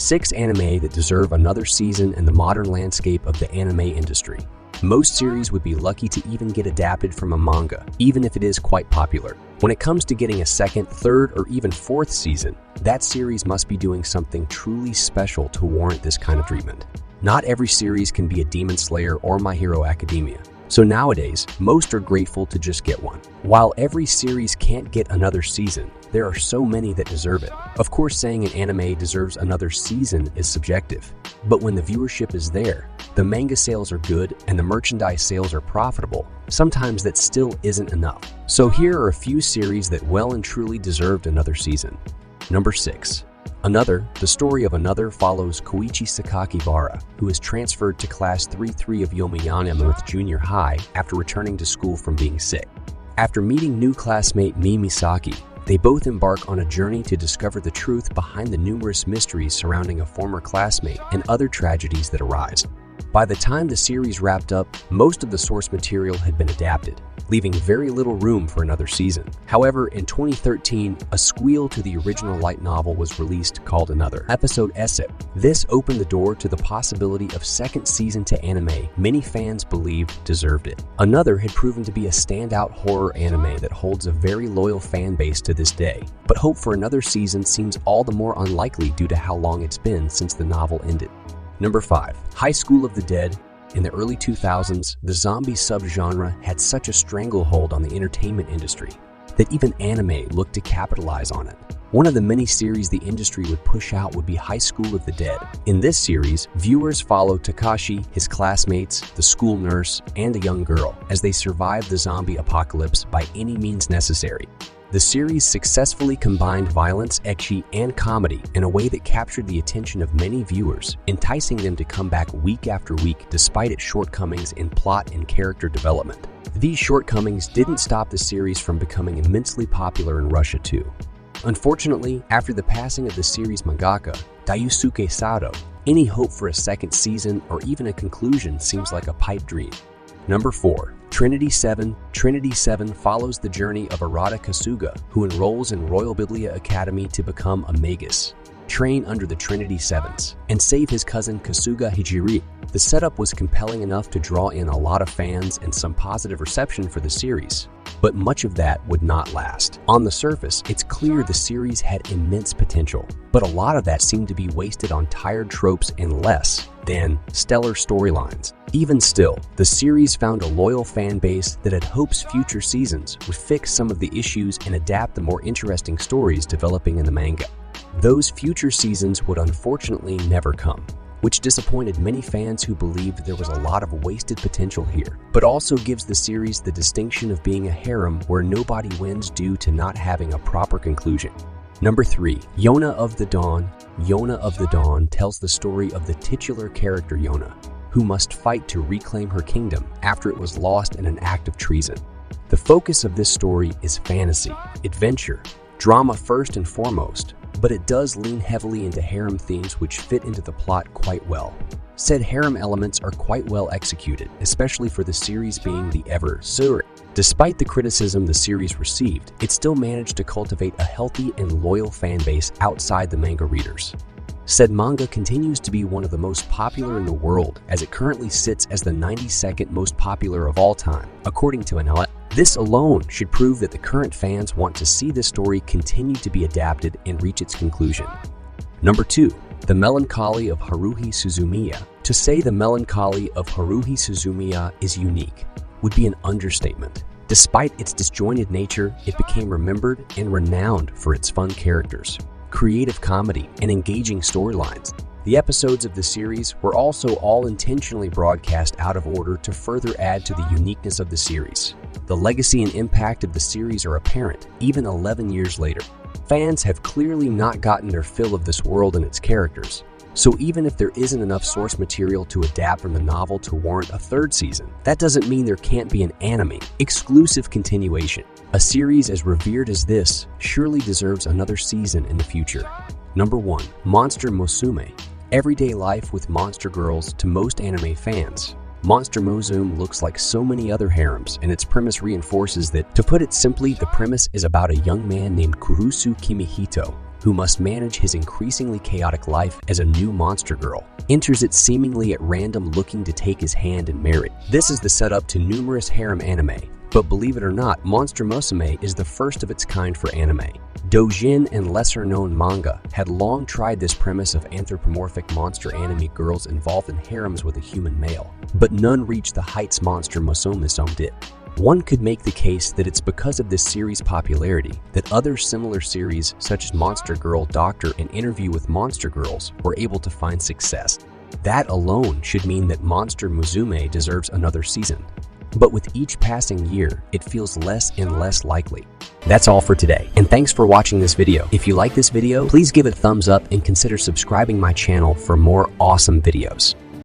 6 anime that deserve another season in the modern landscape of the anime industry. Most series would be lucky to even get adapted from a manga, even if it is quite popular. When it comes to getting a second, third, or even fourth season, that series must be doing something truly special to warrant this kind of treatment. Not every series can be a Demon Slayer or My Hero Academia, so nowadays, most are grateful to just get one. While every series can't get another season, there are so many that deserve it. Of course, saying an anime deserves another season is subjective, but when the viewership is there, the manga sales are good, and the merchandise sales are profitable, sometimes that still isn't enough. So here are a few series that well and truly deserved another season. Number 6. Another, the story of Another follows Koichi Sakakibara, who is transferred to Class 3-3 of Yomiya North Junior High after returning to school from being sick. After meeting new classmate Mi Misaki, they both embark on a journey to discover the truth behind the numerous mysteries surrounding a former classmate and other tragedies that arise. By the time the series wrapped up, most of the source material had been adapted, leaving very little room for another season. However, in 2013, a sequel to the original light novel was released called Another, episode Essep. This opened the door to the possibility of second season to anime many fans believed deserved it. Another had proven to be a standout horror anime that holds a very loyal fan base to this day, but hope for another season seems all the more unlikely due to how long it's been since the novel ended. Number 5. High School of the Dead. In the early 2000s, the zombie subgenre had such a stranglehold on the entertainment industry that even anime looked to capitalize on it. One of the many series the industry would push out would be High School of the Dead. In this series, viewers follow Takashi, his classmates, the school nurse, and a young girl as they survive the zombie apocalypse by any means necessary. The series successfully combined violence, ecchi, and comedy in a way that captured the attention of many viewers, enticing them to come back week after week despite its shortcomings in plot and character development. These shortcomings didn't stop the series from becoming immensely popular in Russia too. Unfortunately, after the passing of the series mangaka, Daisuke Sato, any hope for a second season or even a conclusion seems like a pipe dream. Number 4. TrinitySeven. TrinitySeven follows the journey of Arata Kasuga, who enrolls in Royal Biblia Academy to become a magus, train under the Trinity Sevens, and save his cousin Kasuga Hijiri. The setup was compelling enough to draw in a lot of fans and some positive reception for the series, but much of that would not last. On the surface, it's clear the series had immense potential, but a lot of that seemed to be wasted on tired tropes and less than stellar storylines. Even still, the series found a loyal fan base that had hopes future seasons would fix some of the issues and adapt the more interesting stories developing in the manga. Those future seasons would unfortunately never come, which disappointed many fans who believed there was a lot of wasted potential here, but also gives the series the distinction of being a harem where nobody wins due to not having a proper conclusion. Number 3. Jonah of the Dawn. Jonah of the Dawn tells the story of the titular character Jonah, who must fight to reclaim her kingdom after it was lost in an act of treason. The focus of this story is fantasy, adventure, drama first and foremost, but it does lean heavily into harem themes which fit into the plot quite well. Said harem elements are quite well executed, especially for the series being the ever Suri. Despite the criticism the series received, it still managed to cultivate a healthy and loyal fan base outside the manga readers. Said manga continues to be one of the most popular in the world, as it currently sits as the 92nd most popular of all time, according to an outlet. This alone should prove that the current fans want to see this story continue to be adapted and reach its conclusion. Number 2. The Melancholy of Haruhi Suzumiya. To say the melancholy of Haruhi Suzumiya is unique would be an understatement. Despite its disjointed nature, it became remembered and renowned for its fun characters, creative comedy, and engaging storylines. The episodes of the series were also all intentionally broadcast out of order to further add to the uniqueness of the series. The legacy and impact of the series are apparent, even 11 years later. Fans have clearly not gotten their fill of this world and its characters. So even if there isn't enough source material to adapt from the novel to warrant a third season, that doesn't mean there can't be an anime exclusive continuation. A series as revered as this surely deserves another season in the future. Number 1. Monster Musume. Everyday life with monster girls to most anime fans. Monster Musume looks like so many other harems, and its premise reinforces that. To put it simply, the premise is about a young man named Kurusu Kimihito, who must manage his increasingly chaotic life as a new monster girl, enters it seemingly at random looking to take his hand and marry. This is the setup to numerous harem anime, but believe it or not, Monster Musume is the first of its kind for anime. Doujin and lesser-known manga had long tried this premise of anthropomorphic monster anime girls involved in harems with a human male, but none reached the heights Monster Musume did. One could make the case that it's because of this series' popularity that other similar series such as Monster Girl Doctor and Interview with Monster Girls were able to find success. That alone should mean that Monster Musume deserves another season. But with each passing year, it feels less and less likely. That's all for today, and thanks for watching this video. If you like this video, please give it a thumbs up and consider subscribing my channel for more awesome videos.